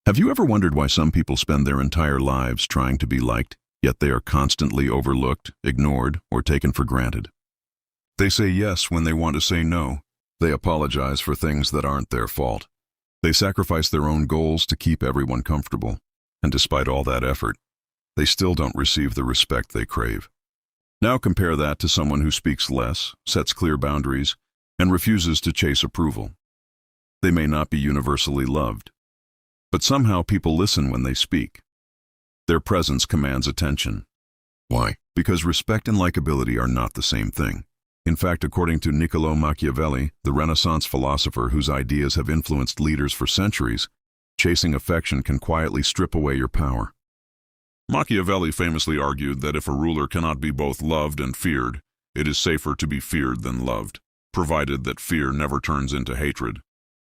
Have you ever wondered why some people spend their entire lives trying to be liked, yet they are constantly overlooked, ignored, or taken for granted? They say yes when they want to say no. They apologize for things that aren't their fault. They sacrifice their own goals to keep everyone comfortable. And despite all that effort, they still don't receive the respect they crave. Now compare that to someone who speaks less, sets clear boundaries, and refuses to chase approval. They may not be universally loved, but somehow people listen when they speak. Their presence commands attention. Why? Because respect and likability are not the same thing. In fact, according to Niccolò Machiavelli, the Renaissance philosopher whose ideas have influenced leaders for centuries, chasing affection can quietly strip away your power. Machiavelli famously argued that if a ruler cannot be both loved and feared, it is safer to be feared than loved, provided that fear never turns into hatred.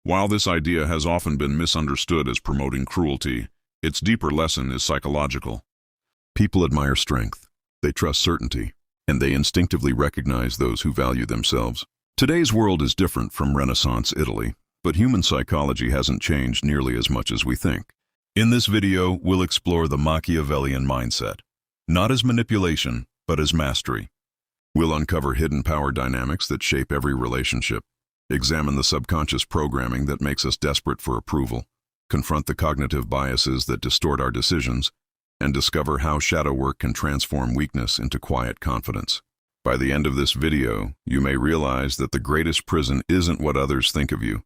While this idea has often been misunderstood as promoting cruelty, its deeper lesson is psychological. People admire strength, they trust certainty, and they instinctively recognize those who value themselves. Today's world is different from Renaissance Italy, but human psychology hasn't changed nearly as much as we think. In this video, we'll explore the Machiavellian mindset, not as manipulation, but as mastery. We'll uncover hidden power dynamics that shape every relationship, examine the subconscious programming that makes us desperate for approval, confront the cognitive biases that distort our decisions, and discover how shadow work can transform weakness into quiet confidence. By the end of this video, you may realize that the greatest prison isn't what others think of you.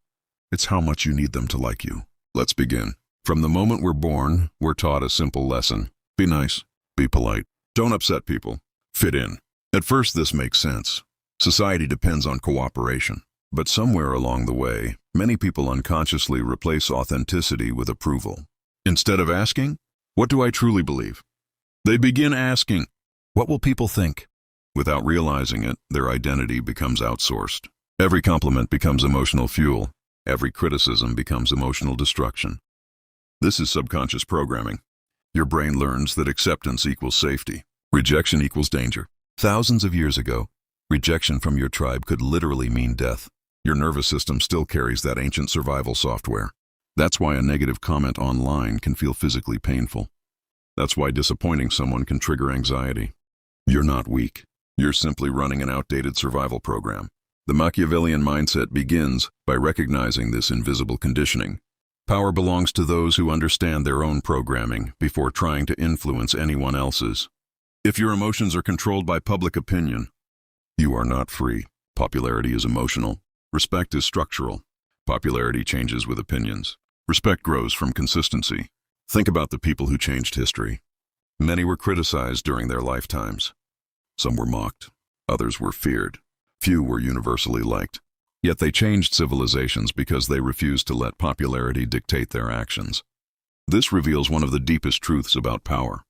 It's how much you need them to like you. Let's begin. From the moment we're born, we're taught a simple lesson. Be nice, be polite, don't upset people, fit in. At first, this makes sense. Society depends on cooperation. But somewhere along the way, many people unconsciously replace authenticity with approval. Instead of asking, "What do I truly believe?" they begin asking, "What will people think?" Without realizing it, their identity becomes outsourced. Every compliment becomes emotional fuel. Every criticism becomes emotional destruction. This is subconscious programming. Your brain learns that acceptance equals safety. Rejection equals danger. Thousands of years ago, rejection from your tribe could literally mean death. Your nervous system still carries that ancient survival software. That's why a negative comment online can feel physically painful. That's why disappointing someone can trigger anxiety. You're not weak. You're simply running an outdated survival program. The Machiavellian mindset begins by recognizing this invisible conditioning. Power belongs to those who understand their own programming before trying to influence anyone else's. If your emotions are controlled by public opinion, you are not free. Popularity is emotional. Respect is structural. Popularity changes with opinions. Respect grows from consistency. Think about the people who changed history. Many were criticized during their lifetimes. Some were mocked. Others were feared. Few were universally liked. Yet they changed civilizations because they refused to let popularity dictate their actions. This reveals one of the deepest truths about power.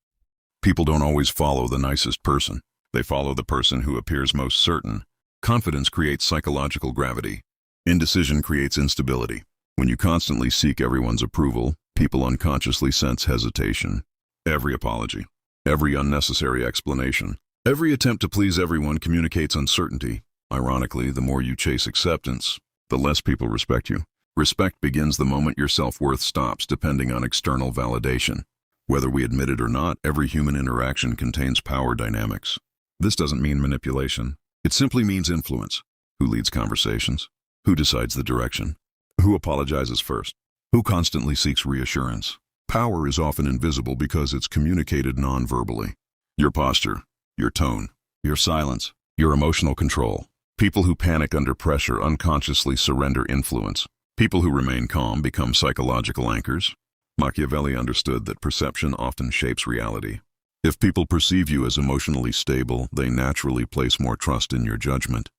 People don't always follow the nicest person. They follow the person who appears most certain. Confidence creates psychological gravity. Indecision creates instability. When you constantly seek everyone's approval, people unconsciously sense hesitation. Every apology, every unnecessary explanation, every attempt to please everyone communicates uncertainty. Ironically, the more you chase acceptance, the less people respect you. Respect begins the moment your self-worth stops depending on external validation. Whether we admit it or not, every human interaction contains power dynamics. This doesn't mean manipulation. It simply means influence. Who leads conversations? Who decides the direction? Who apologizes first? Who constantly seeks reassurance? Power is often invisible because it's communicated non-verbally. Your posture, your tone, your silence, your emotional control. People who panic under pressure unconsciously surrender influence. People who remain calm become psychological anchors. Machiavelli understood that perception often shapes reality. If people perceive you as emotionally stable, they naturally place more trust in your judgment.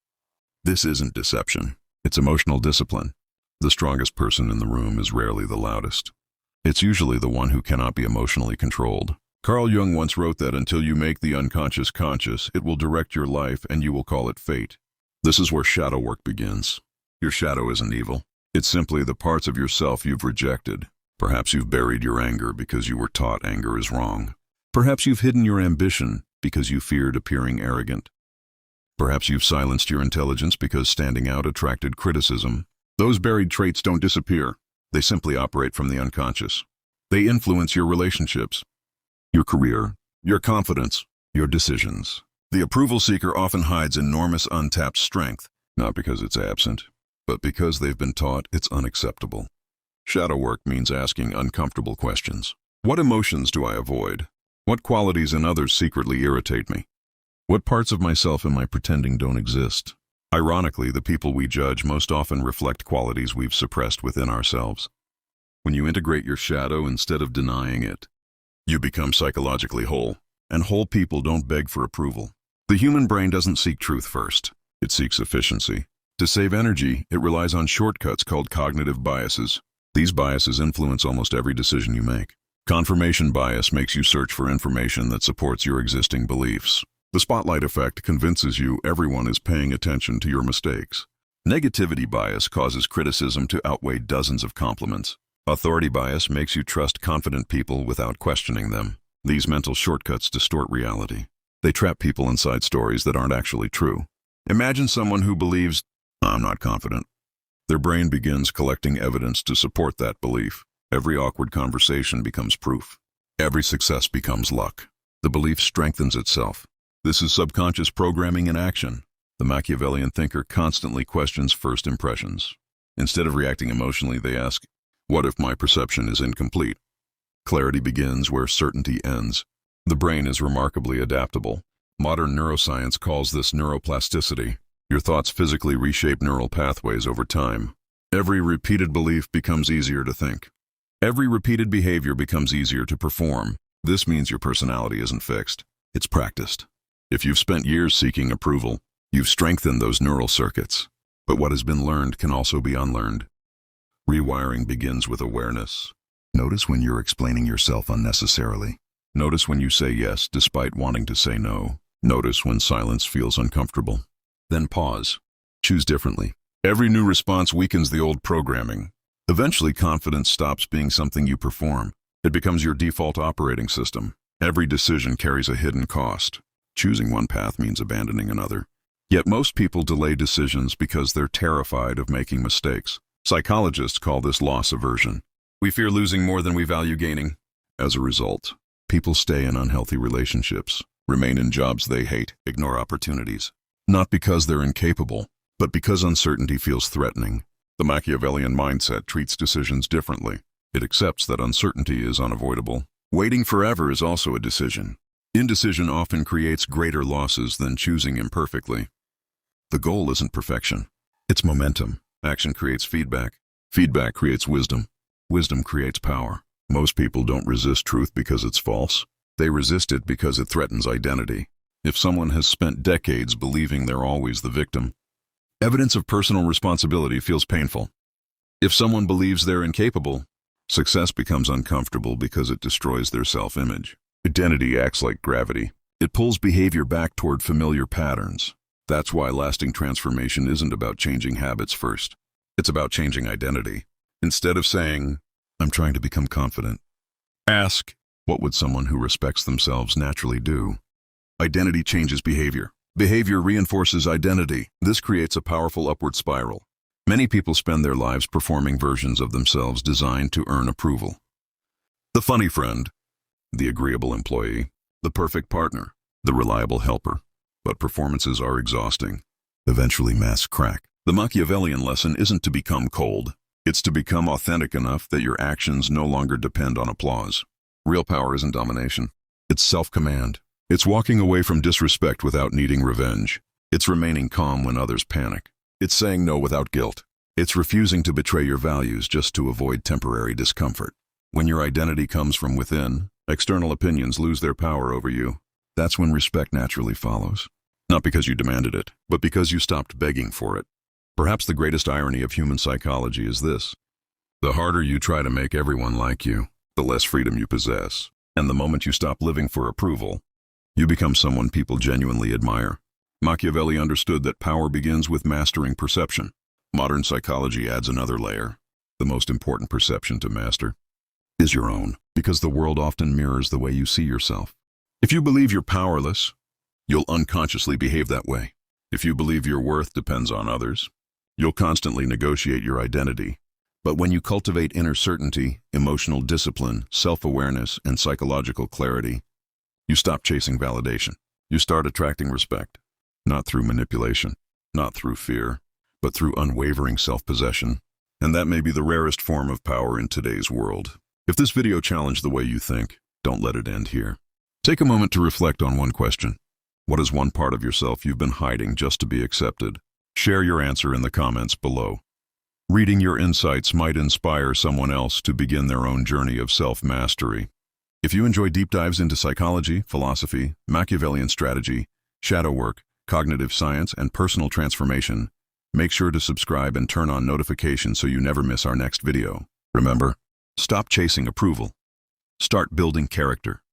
This isn't deception. It's emotional discipline. The strongest person in the room is rarely the loudest. It's usually the one who cannot be emotionally controlled. Carl Jung once wrote that until you make the unconscious conscious, it will direct your life and you will call it fate. This is where shadow work begins. Your shadow isn't evil. It's simply the parts of yourself you've rejected. Perhaps you've buried your anger because you were taught anger is wrong. Perhaps you've hidden your ambition because you feared appearing arrogant. Perhaps you've silenced your intelligence because standing out attracted criticism. Those buried traits don't disappear. They simply operate from the unconscious. They influence your relationships, your career, your confidence, your decisions. The approval seeker often hides enormous untapped strength, not because it's absent, but because they've been taught it's unacceptable. Shadow work means asking uncomfortable questions. What emotions do I avoid? What qualities in others secretly irritate me? What parts of myself am I pretending don't exist? Ironically, the people we judge most often reflect qualities we've suppressed within ourselves. When you integrate your shadow instead of denying it, you become psychologically whole, and whole people don't beg for approval. The human brain doesn't seek truth first. It seeks efficiency. To save energy, it relies on shortcuts called cognitive biases. These biases influence almost every decision you make. Confirmation bias makes you search for information that supports your existing beliefs. The spotlight effect convinces you everyone is paying attention to your mistakes. Negativity bias causes criticism to outweigh dozens of compliments. Authority bias makes you trust confident people without questioning them. These mental shortcuts distort reality. They trap people inside stories that aren't actually true. Imagine someone who believes, "I'm not confident." Their brain begins collecting evidence to support that belief. Every awkward conversation becomes proof. Every success becomes luck. The belief strengthens itself. This is subconscious programming in action. The Machiavellian thinker constantly questions first impressions. Instead of reacting emotionally, they ask, "What if my perception is incomplete?" Clarity begins where certainty ends. The brain is remarkably adaptable. Modern neuroscience calls this neuroplasticity. Your thoughts physically reshape neural pathways over time. Every repeated belief becomes easier to think. Every repeated behavior becomes easier to perform. This means your personality isn't fixed. It's practiced. If you've spent years seeking approval, you've strengthened those neural circuits. But what has been learned can also be unlearned. Rewiring begins with awareness. Notice when you're explaining yourself unnecessarily. Notice when you say yes despite wanting to say no. Notice when silence feels uncomfortable. Then pause. Choose differently. Every new response weakens the old programming. Eventually, confidence stops being something you perform. It becomes your default operating system. Every decision carries a hidden cost. Choosing one path means abandoning another. Yet most people delay decisions because they're terrified of making mistakes. Psychologists call this loss aversion. We fear losing more than we value gaining. As a result, people stay in unhealthy relationships, remain in jobs they hate, ignore opportunities. Not because they're incapable, but because uncertainty feels threatening. The Machiavellian mindset treats decisions differently. It accepts that uncertainty is unavoidable. Waiting forever is also a decision. Indecision often creates greater losses than choosing imperfectly. The goal isn't perfection. It's momentum. Action creates feedback. Feedback creates wisdom. Wisdom creates power. Most people don't resist truth because it's false. They resist it because it threatens identity. If someone has spent decades believing they're always the victim, evidence of personal responsibility feels painful. If someone believes they're incapable, success becomes uncomfortable because it destroys their self-image. Identity acts like gravity. It pulls behavior back toward familiar patterns. That's why lasting transformation isn't about changing habits first. It's about changing identity. Instead of saying, "I'm trying to become confident," ask, "What would someone who respects themselves naturally do?" Identity changes behavior. Behavior reinforces identity. This creates a powerful upward spiral. Many people spend their lives performing versions of themselves designed to earn approval. The funny friend, the agreeable employee, the perfect partner, the reliable helper. But performances are exhausting. Eventually masks crack. The Machiavellian lesson isn't to become cold. It's to become authentic enough that your actions no longer depend on applause. Real power isn't domination. It's self-command. It's walking away from disrespect without needing revenge. It's remaining calm when others panic. It's saying no without guilt. It's refusing to betray your values just to avoid temporary discomfort. When your identity comes from within, external opinions lose their power over you. That's when respect naturally follows. Not because you demanded it, but because you stopped begging for it. Perhaps the greatest irony of human psychology is this. The harder you try to make everyone like you, the less freedom you possess. And the moment you stop living for approval, you become someone people genuinely admire. Machiavelli understood that power begins with mastering perception. Modern psychology adds another layer. The most important perception to master is your own, because the world often mirrors the way you see yourself. If you believe you're powerless, you'll unconsciously behave that way. If you believe your worth depends on others, you'll constantly negotiate your identity. But when you cultivate inner certainty, emotional discipline, self-awareness, and psychological clarity, you stop chasing validation. You start attracting respect, not through manipulation, not through fear, but through unwavering self-possession. And that may be the rarest form of power in today's world. If this video challenged the way you think, don't let it end here. Take a moment to reflect on one question. What is one part of yourself you've been hiding just to be accepted? Share your answer in the comments below. Reading your insights might inspire someone else to begin their own journey of self-mastery. If you enjoy deep dives into psychology, philosophy, Machiavellian strategy, shadow work, cognitive science, and personal transformation, make sure to subscribe and turn on notifications so you never miss our next video. Remember, stop chasing approval. Start building character.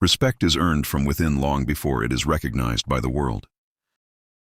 Respect is earned from within long before it is recognized by the world.